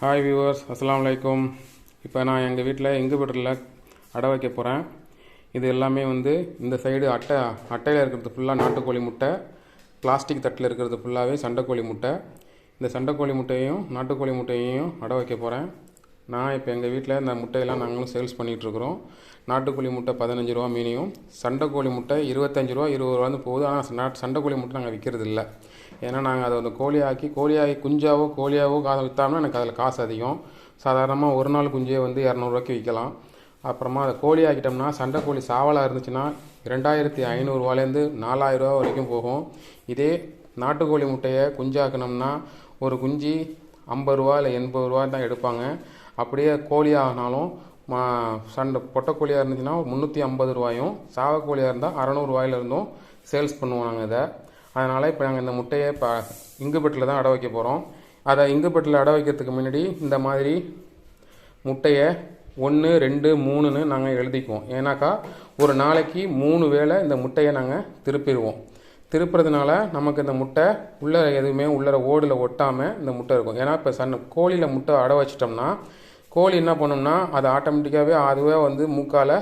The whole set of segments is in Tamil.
ஹாய் வியூவர்ஸ், அஸ்ஸலாமு அலைக்கும். இப்போ நான் எங்கள் வீட்டில் இங்குபெட்டரில் அடை வைக்க போகிறேன். இது எல்லாமே இந்த சைடு அட்டையில் இருக்கிறது ஃபுல்லாக நாட்டுக்கோழி முட்டை, பிளாஸ்டிக் தட்டில் இருக்கிறது ஃபுல்லாகவே சண்டைக்கோழி முட்டை. இந்த சண்டைக்கோழி முட்டையையும் நாட்டுக்கோழி முட்டையையும் அடை வைக்க போகிறேன். நான் இப்போ எங்கள் வீட்டில் இந்த முட்டையெல்லாம் நாங்களும் சேல்ஸ் பண்ணிகிட்ருக்குறோம். நாட்டுக்கோழி முட்டை 15 ரூபா மீனியும், சண்டைக்கோழி முட்டை 25 ரூபா 20 ரூபான்னு போகுது. ஆனால் சண்டைக்கோழி முட்டை நாங்கள் விற்கிறது இல்லை. ஏன்னா நாங்கள் அதை கோழியாகி குஞ்சாவோ கோழியாவோ விற்றோம்னா எனக்கு அதில் காசு அதிகம். சாதாரணமாக ஒரு நாள் குஞ்சே 200 விற்கலாம். அப்புறமா அதை கோழி ஆக்கிட்டோம்னா சண்டைக்கோழி சாவலாக இருந்துச்சுன்னா 2500 ரூபாலேருந்து 4000 ரூபா வரைக்கும் போகும். இதே நாட்டுக்கோழி முட்டையை குஞ்சாக்கணும்னா ஒரு குஞ்சு 50 ரூபா இல்லை 80 ரூபா தான் எடுப்பாங்க. அப்படியே கோழியாகினாலும் பொட்டைக்கோழியாக இருந்துச்சுன்னா 350 ரூபாயும், சாவக்கோழியாக இருந்தால் 600 ரூபாயிலிருந்தும் சேல்ஸ் பண்ணுவோம் நாங்கள் இதை. அதனால் இப்போ நாங்கள் இந்த முட்டையை இப்போ இங்குபெட்டரில் தான் அடை வைக்க போகிறோம். அதை இங்குபெட்டரில் அடை வைக்கிறதுக்கு முன்னாடி இந்த மாதிரி முட்டையை 1, 2, 3ன்னு நாங்கள் எழுதிக்குவோம். ஏன்னாக்கா ஒரு நாளைக்கு 3 வேளை இந்த முட்டையை நாங்கள் திருப்பிடுவோம். திருப்புறதுனால நமக்கு இந்த முட்டை எதுவுமே உள்ளர ஓடில் ஒட்டாமல் இந்த முட்டை இருக்கும். ஏன்னா இப்போ கோழியில் முட்டை அடை வச்சிட்டோம்னா கோழி என்ன பண்ணோம்னா அது ஆட்டோமேட்டிக்காகவே அதுவே மூக்கால்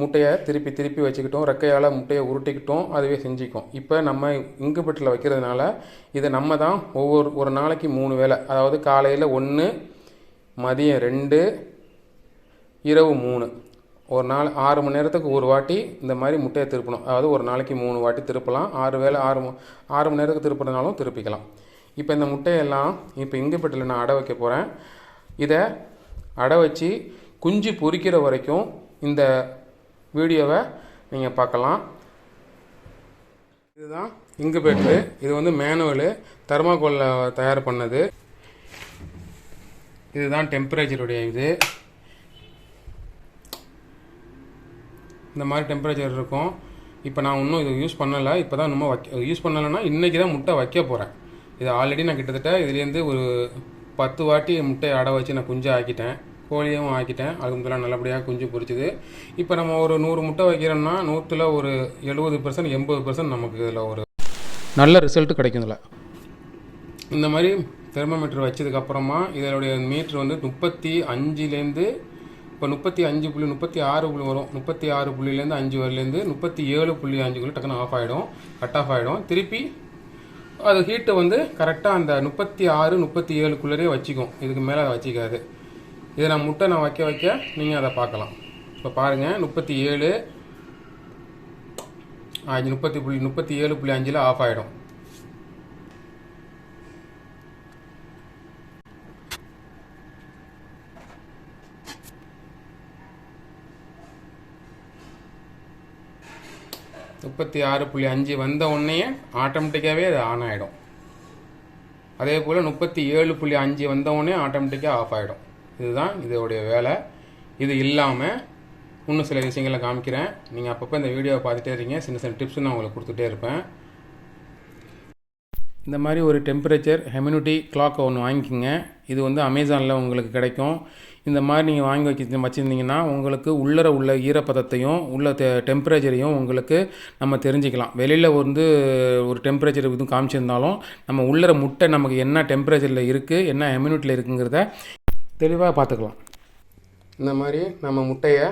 முட்டையை திருப்பி வச்சுக்கிட்டோம், ரெக்கையால் முட்டையை உருட்டிக்கிட்டோம், அதுவே செஞ்சுக்கும். இப்போ நம்ம இங்குபெட்டரில் வைக்கிறதுனால இதை நம்ம தான் ஒரு நாளைக்கு 3 வேளை, அதாவது காலையில் 1, மதியம் 2, இரவு 3, ஒரு நாள் 6 மணி நேரத்துக்கு ஒரு வாட்டி இந்த மாதிரி முட்டையை திருப்பணும். அதாவது ஒரு நாளைக்கு 3 வாட்டி திருப்பலாம். 6 வேளை 6 மணி நேரத்துக்கு திருப்பினாலும் திருப்பிக்கலாம். இப்போ இந்த முட்டையெல்லாம் இப்போ இங்குபெட்டரில் நான் அடை வைக்க போகிறேன். இதை அடை வச்சு குஞ்சு பொரிக்கிற வரைக்கும் இந்த வீடியோவை நீங்கள் பார்க்கலாம். இதுதான் இங்குபெட்டரு. இது மேனுவலு, தெர்மாக்கோலில் தயார் பண்ணது. இதுதான் டெம்பரேச்சருடைய இது. இந்த மாதிரி டெம்பரேச்சர் இருக்கும். இப்போ நான் இன்னும் இது யூஸ் பண்ணலை. இப்போ தான் இன்னும் யூஸ் பண்ணலைன்னா இன்றைக்கி தான் முட்டை வைக்க போகிறேன். இது ஆல்ரெடி நான் கிட்டத்தட்ட இதுலேருந்து ஒரு 10 வாட்டி முட்டையை அடை வச்சு நான் குஞ்சு ஆக்கிட்டேன், கோழியும் ஆக்கிட்டேன். அதுக்குலாம் நல்லபடியாக குஞ்சு பொரிச்சுது. இப்போ நம்ம ஒரு 100 முட்டை வைக்கிறோம்னா 100ல் ஒரு 70% 80% நமக்கு இதில் ஒரு நல்ல ரிசல்ட்டு கிடைக்கும். இதில் இந்த மாதிரி தெர்மோமீட்டர் வச்சதுக்கப்புறமா இதனுடைய மீட்ரு 35லேருந்து இப்போ 36 வரும். 36.5 வரலேருந்து 37.5 டக்குன்னு ஆஃப் ஆகிடும், கட் ஆஃப் ஆகிடும். திருப்பி அது ஹீட்டு கரெக்டாக அந்த 36, 37க்குள்ளே வச்சுக்கும். இதுக்கு மேலே அதை வச்சிக்காது. இதை நான் முட்டை வைக்க நீங்கள் அதை பார்க்கலாம். இப்போ பாருங்கள், 37, 37.5 ஆஃப் ஆகிடும். முப்பத்தி 6.5 வந்த உடனே ஆட்டோமேட்டிக்காகவே அது ஆன் ஆகிடும். அதே போல் 37.5 வந்த உடனே ஆட்டோமேட்டிக்காக ஆஃப் ஆகிடும். இதுதான் இதோடைய வேலை. இது இல்லாமல் இன்னும் சில விஷயங்களை காமிக்கிறேன். நீங்கள் அப்பப்போ இந்த வீடியோவை பார்த்துட்டே இருக்கீங்க. சின்ன டிப்ஸ் நான் உங்களுக்கு கொடுத்துட்டே இருப்பேன். இந்த மாதிரி ஒரு டெம்பரேச்சர் ஹெமினிட்டி கிளாக் ஒன்று வாங்கிக்கோங்க. இது அமேசானில் உங்களுக்கு கிடைக்கும். இந்த மாதிரி நீங்கள் வாங்கி வச்சுருந்தீங்கன்னா உங்களுக்கு உள்ள ஈரப்பதத்தையும் டெம்பரேச்சரையும் உங்களுக்கு நம்ம தெரிஞ்சுக்கலாம். வெளியில் ஒரு டெம்பரேச்சர் இதுவும் காமிச்சிருந்தாலும் நம்ம உள்ளர முட்டை நமக்கு என்ன டெம்பரேச்சரில் இருக்குது, என்ன ஹெமினிட்டியில் இருக்குங்கிறத தெளிவாக பார்த்துக்கலாம். இந்த மாதிரி நம்ம முட்டையை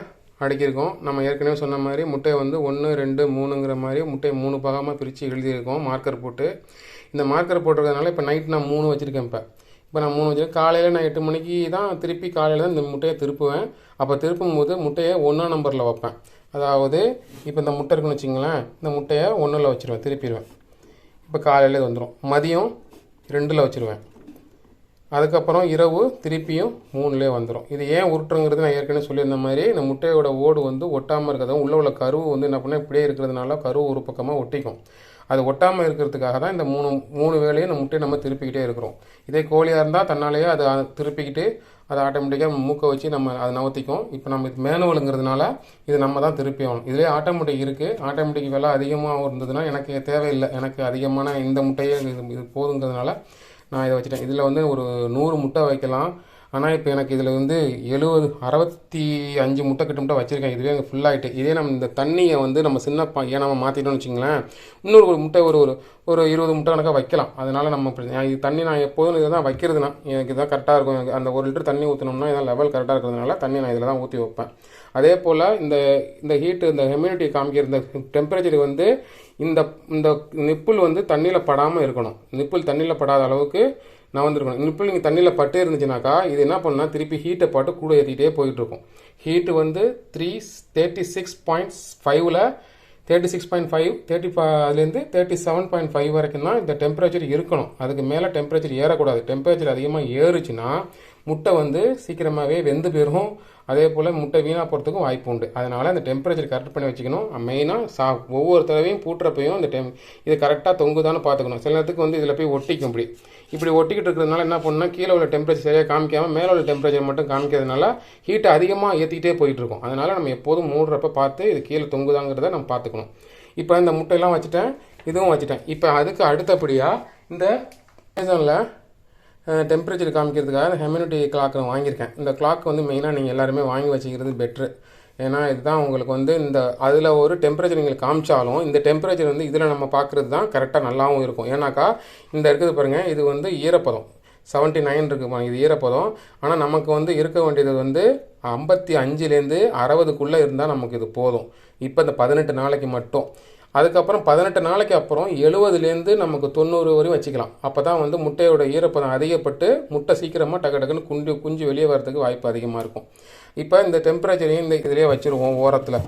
அடுக்கியிருக்கோம். நம்ம ஏற்கனவே சொன்ன மாதிரி முட்டையை 1, 2, 3ங்கிற மாதிரி முட்டையை 3 பாகமாக பிரித்து எழுதியிருக்கோம் மார்க்கர் போட்டு. இந்த மார்க்கர் போட்டிருக்கிறதுனால இப்போ நைட் நான் 3 வச்சுருக்கேன். இப்போ நான் 3 வச்சுருக்கேன். காலையில் நான் 8 மணிக்கு தான் காலையில் தான் இந்த முட்டையை திருப்புவேன். அப்போ திருப்பும்போது முட்டையை 1ஆம் நம்பரில் வைப்பேன். அதாவது இப்போ இந்த முட்டை இருக்குன்னு வச்சிங்களேன், இந்த முட்டையை 1ல் வச்சுருவேன், திருப்பிடுவேன். இப்போ காலையில் இது வந்துடும். மதியம் 2ல் வச்சுருவேன். அதுக்கப்புறம் இரவு திருப்பியும் 3லே வந்துடும். இது ஏன் உருட்டுங்கிறது நான் ஏற்கனவே சொல்லியிருந்த மாதிரி இந்த முட்டையோட ஓடு ஒட்டாமல் இருக்கிறதும் உள்ள கருவு என்ன பண்ணால் இப்படியே இருக்கிறதுனால கருவு ஒரு பக்கமாக ஒட்டிக்கும். அது ஒட்டாமல் இருக்கிறதுக்காக தான் இந்த 3 வேளையும் இந்த முட்டையை நம்ம திருப்பிக்கிட்டே இருக்கிறோம். இதே கோழியாக இருந்தால் தன்னாலேயே அது திருப்பிக்கிட்டு அதை ஆட்டோமேட்டிக்காக மூக்கை வச்சு நம்ம அதை நவத்திக்கும். இப்போ நம்ம இது மேனுவலுங்கிறதுனால இது நம்ம தான் திருப்பி ஆகணும். இதிலே ஆட்டோமேட்டிக் இருக்குது. ஆட்டோமேட்டிக் விலை அதிகமாக இருந்ததுன்னா எனக்கு தேவையில்லை. எனக்கு அதிகமான இந்த முட்டையே இது போதுங்கிறதுனால நான் இதை வச்சுட்டேன். இதில் ஒரு 100 முட்டை வைக்கலாம். ஆனால் இப்போ எனக்கு இதில் வந்து 65 முட்டை கிட்ட வச்சுருக்கேன். இதுவே அங்கே ஃபுல்லாகிட்டு. இதே நம்ம இந்த தண்ணியை வந்து நம்ம சின்ன ஏன் நம்ம மாற்றிட்டோம்னு வச்சிங்களேன், இன்னொரு ஒரு முட்டை ஒரு ஒரு 20 முட்டை கணக்காக வைக்கலாம். அதனால் நம்ம இது தண்ணி நான் எப்போதும் இதை தான் வைக்கிறதுனா எனக்கு இதான் கரெக்டாக இருக்கும். எனக்கு அந்த 1 லிட்டர் தண்ணி ஊற்றினோம்னா இதான் லெவல் கரெக்டாக இருக்கிறதுனால தண்ணி நான் இதில் தான் ஊற்றி வைப்பேன். அதே போல் இந்த ஹீட்டு இந்த ஹியூமிடிட்டி காமிக்கிற இந்த டெம்பரேச்சர் வந்து இந்த இந்த நிப்புள் வந்து தண்ணியில் படாமல் இருக்கணும். நிப்புள் தண்ணியில் படாத அளவுக்கு நான் வந்துருக்கணும். நிப்புள் நீங்கள் தண்ணியில் பட்டு இருந்துச்சுனாக்கா இது என்ன பண்ணால் திருப்பி ஹீட்டை பாட்டு கூட ஏற்றிட்டே போயிட்டுருக்கும். ஹீட்டு வந்து 36.5ல் 36.5 அதுலேருந்து 37.5 வரைக்கும் தான் இந்த டெம்பரேச்சர் இருக்கணும். அதுக்கு மேலே டெம்பரேச்சர் ஏறக்கூடாது. டெம்பரேச்சர் அதிகமாக ஏறுச்சுன்னா முட்டை வந்து சீக்கிரமாகவே வெந்து போயிடும். அதே போல் முட்டை வீணாக போகிறதுக்கும் வாய்ப்பு உண்டு. அதனால் அந்த டெம்பரேச்சர் கரெக்ட் பண்ணி வச்சுக்கணும். மெயினாக ஒவ்வொரு தடவையும் பூட்டுறப்பையும் இந்த இது கரெக்டாக தொங்குதான்னு பார்த்துக்கணும். சில நேரத்துக்கு வந்து இதில் போய் ஒட்டிக்கும். இப்படி ஒட்டிக்கிட்டு இருக்கிறதுனால என்ன பண்ணால் கீழே உள்ள டெம்பரேச்சர் சரியாக காமிக்காமல் மேலே உள்ள டெம்பரேச்சர் மட்டும் காமிக்கிறதுனால ஹீட்டை அதிகமாக ஏற்றிக்கிட்டே போயிட்டுருக்கும். அதனால் நம்ம எப்போதும் மூடுறப்ப பார்த்து இது கீழே தொங்குதாங்கிறத நம்ம பார்த்துக்கணும். இப்போ இந்த முட்டையெல்லாம் வச்சுட்டேன், இதுவும் வச்சுட்டேன். இப்போ அதுக்கு அடுத்தபடியாக இந்த அமேசானில் டெம்பரேச்சர் காமிக்கிறதுக்காக ஹியூமிடிட்டி கிளாக் வாங்கியிருக்கேன். இந்த கிளாக் வந்து மெயினாக நீங்கள் எல்லாருமே வாங்கி வச்சுக்கிறது பெட்ரு. ஏன்னா இதுதான் உங்களுக்கு வந்து இந்த அதில் ஒரு டெம்பரேச்சர் நீங்கள் காமிச்சாலும் இந்த டெம்பரேச்சர் வந்து இதில் நம்ம பார்க்குறது தான் கரெக்டாக நல்லாவும் இருக்கும். ஏன்னாக்கா இந்த இருக்குது பாருங்கள், இது வந்து ஈரப்பதம் 79 இருக்குது பாருங்கள், இது ஈரப்பதம். ஆனால் நமக்கு வந்து இருக்க வேண்டியது வந்து 55லேருந்து 60க்குள்ளே இருந்தால் நமக்கு இது போதும். இப்போ இந்த 18 நாளைக்கு மட்டும். அதுக்கப்புறம் 18 நாளைக்கு அப்புறம் 70லேருந்து நமக்கு 90 வரையும் வச்சுக்கலாம். அப்போ தான் வந்து முட்டையோட ஈரப்பதம் அதிகப்பட்டு முட்டை சீக்கிரமாக டக்குன்னு குஞ்சு வெளியே வரதுக்கு வாய்ப்பு அதிகமாக இருக்கும். இப்போ இந்த டெம்பரேச்சரையும் இந்த இதிலே வச்சுருவோம் ஓரத்தில்.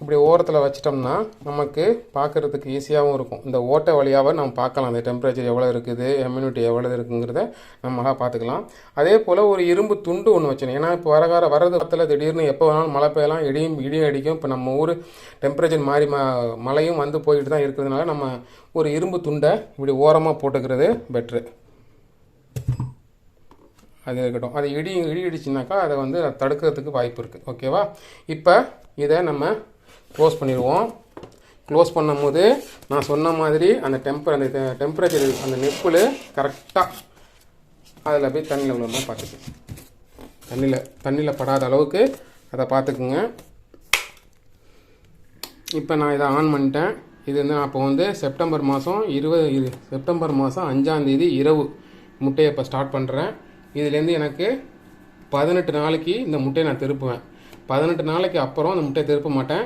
இப்படி ஓரத்தில் வச்சிட்டோம்னா நமக்கு பார்க்குறதுக்கு ஈஸியாகவும் இருக்கும். இந்த ஓட்டை வழியாக நம்ம பார்க்கலாம் இந்த டெம்பரேச்சர் எவ்வளோ இருக்குது, ஹியூமிடிட்டி எவ்வளோ இருக்குங்கிறத நம்ம பார்த்துக்கலாம். அதே போல் ஒரு இரும்பு துண்டு ஒன்று வச்சிடணும். ஏன்னா இப்போ வரது இடத்துல திடீர்னு எப்போ வேணாலும் மழை பெய்யலாம், இடியும் அடிக்கும். இப்போ நம்ம ஊர் டெம்பரேச்சர் மாறி மழையும் வந்து போயிட்டு தான் இருக்கிறதுனால நம்ம ஒரு இரும்பு துண்டை இப்படி ஓரமாக போட்டுக்கிறது பெட்ரு. அது இருக்கட்டும். அது இடி இடிச்சுனாக்கா அதை வந்து தடுக்கிறதுக்கு வாய்ப்பு இருக்குது. ஓகேவா? இப்போ இதை நம்ம க்ளோஸ் பண்ணிடுவோம். க்ளோஸ் பண்ணும்போது நான் சொன்ன மாதிரி அந்த டெம்பரேச்சர் அந்த நெப்புள் கரெக்டாக அதில் போய் தண்ணியில் விழுந்தா பார்த்துக்கு. தண்ணியில் படாத அளவுக்கு அதை பார்த்துக்குங்க. இப்போ நான் இதை ஆன் பண்ணிட்டேன். இது வந்து நான் இப்போ வந்து செப்டம்பர் மாதம் 5ஆம் தேதி இரவு முட்டையை இப்போ ஸ்டார்ட் பண்ணுறேன். இதுலேருந்து எனக்கு 18 நாளைக்கு இந்த முட்டையை நான் திருப்புவேன். 18 நாளைக்கு அப்புறம் அந்த முட்டையை திருப்ப மாட்டேன்.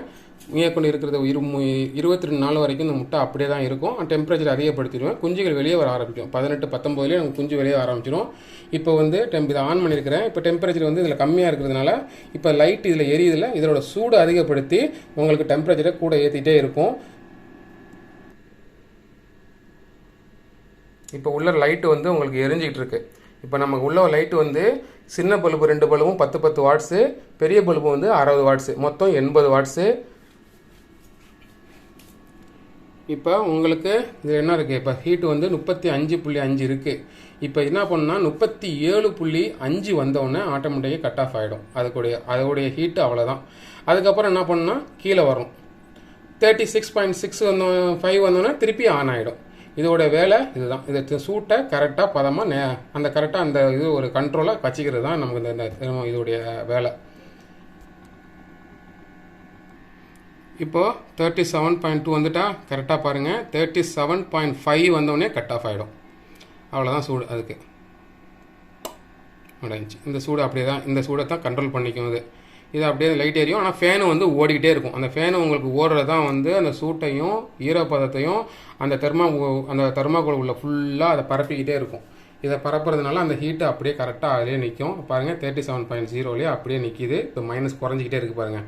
கொண்டு இருக்கிறது 22 நாள் வரைக்கும் இந்த முட்டை அப்படியே தான் இருக்கும். டெம்பரேச்சர் அதிகப்படுத்திடுவேன். குஞ்சுகள் வெளியே வர ஆரம்பிக்கும். 18-19 நமக்கு குஞ்சு வெளியே ஆரம்பிச்சிடும். இப்போ வந்து இதை ஆன் பண்ணியிருக்கிறேன். இப்போ டெம்பரேச்சர் வந்து இதில் கம்மியாக இருக்கிறதுனால இப்போ லைட் இதில் எரியுதில்ல, இதோட சூடு அதிகப்படுத்தி உங்களுக்கு டெம்பரேச்சரை கூட ஏற்றிட்டே இருக்கும். இப்போ உள்ள லைட்டு வந்து உங்களுக்கு எரிஞ்சிக்கிட்டு இருக்கு. இப்போ நமக்கு உள்ள லைட்டு வந்து சின்ன பல்பு 2 பல்பும் 10 வாட்ஸு, பெரிய பல்பு வந்து 60 வாட்ஸு, மொத்தம் 80 வாட்ஸு. இப்போ உங்களுக்கு இது என்ன இருக்குது, இப்போ ஹீட்டு வந்து 35.5 இருக்குது. இப்போ என்ன பண்ணால் 37.5 வந்தோடனே ஆட்டோமேட்டிக்காக கட் ஆஃப் ஆகிடும். அதோடைய ஹீட்டு அவ்வளோதான். அதுக்கப்புறம் என்ன பண்ணால் கீழே வரும். 36.6 வந்தோடனே திருப்பி ஆன் ஆகிடும். இதோட வேலை இதுதான். இதை சூட்டை கரெக்டாக பதமாக அந்த கரெக்டாக அந்த இது ஒரு கண்ட்ரோலாக வச்சுக்கிறது தான் நமக்கு இந்த இதோடைய வேலை. இப்போது 37.2 வந்துட்டா கரெக்டாக பாருங்கள். 37.5 வந்தோடனே கட் ஆஃப் ஆகிடும். அவ்வளோதான் சூடு. அதுக்கு முடிஞ்சிச்சு. இந்த சூடு அப்படியே தான், இந்த சூடை தான் கண்ட்ரோல் பண்ணிக்கும். இது அப்படியே லைட் எரியும். ஆனால் ஃபேனு வந்து ஓடிக்கிட்டே இருக்கும். அந்த ஃபேனு உங்களுக்கு ஓடுறது தான் வந்து அந்த சூட்டையும் ஈரப்பதத்தையும் அந்த தெர்மாக்கோல் உள்ள ஃபுல்லாக அதை பரப்பிக்கிட்டே இருக்கும். இதை பரப்புறதுனால அந்த ஹீட்டு அப்படியே கரெக்டாக அதிலே நிற்கும். பாருங்கள் 37.0லேயே அப்படியே நிற்கிது. இப்போ மைனஸ் குறைஞ்சிக்கிட்டே இருக்குது பாருங்கள்.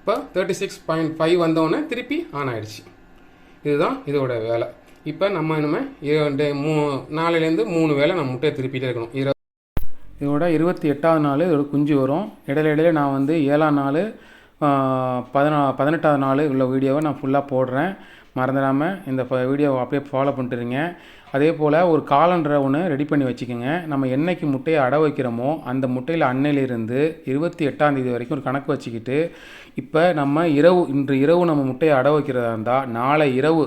இப்போ 36.5 வந்தோடனே திருப்பி ஆன் ஆகிடுச்சு. இதுதான் இதோட வேலை. இப்போ நம்ம நாளையிலேருந்து 3 வேளை நம்ம முட்டையை திருப்பிகிட்டே இருக்கணும். இதோட 28ஆவது நாள் இதோட குஞ்சு வரும். இடையில நான் வந்து 7ஆம் நாள் 18ஆவது நாள் உள்ள வீடியோவை நான் ஃபுல்லாக போடுறேன். மறந்துடாமல் இந்த வீடியோவை அப்படியே ஃபாலோ பண்ணிட்டுருங்க. அதே போல் ஒரு காலண்டரை ஒன்று ரெடி பண்ணி வச்சுக்கோங்க. நம்ம என்றைக்கு முட்டையை அடை வைக்கிறோமோ அந்த முட்டையில் அன்னையிலிருந்து 28ஆம் தேதி வரைக்கும் ஒரு கணக்கு வச்சுக்கிட்டு இப்போ நம்ம இன்று இரவு நம்ம முட்டையை அடை வைக்கிறதா இருந்தால் நாளை இரவு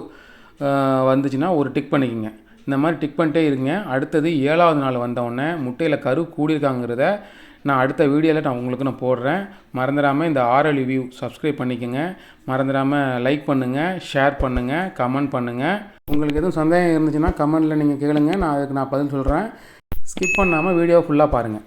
வந்துச்சுன்னா ஒரு டிக் பண்ணிக்கோங்க. இந்த மாதிரி டிக் பண்ணிட்டே இருங்க. அடுத்தது 7வது நாள் வந்தவுடனே முட்டையில் கரு கூடியிருக்காங்கிறத நான் அடுத்த வீடியோவில் நான் போடுறேன். மறந்துடாமல் இந்த ஆர்எல் வியூ சப்ஸ்கிரைப் பண்ணிக்கோங்க. மறந்துடாமல் லைக் பண்ணுங்கள், ஷேர் பண்ணுங்கள், கமெண்ட் பண்ணுங்கள். உங்களுக்கு எதுவும் சந்தேகம் இருந்துச்சுன்னா கமெண்ட்டில் நீங்கள் கேளுங்க, நான் அதுக்கு பதில் சொல்கிறேன். ஸ்கிப் பண்ணாமல் வீடியோ ஃபுல்லாக பாருங்கள்.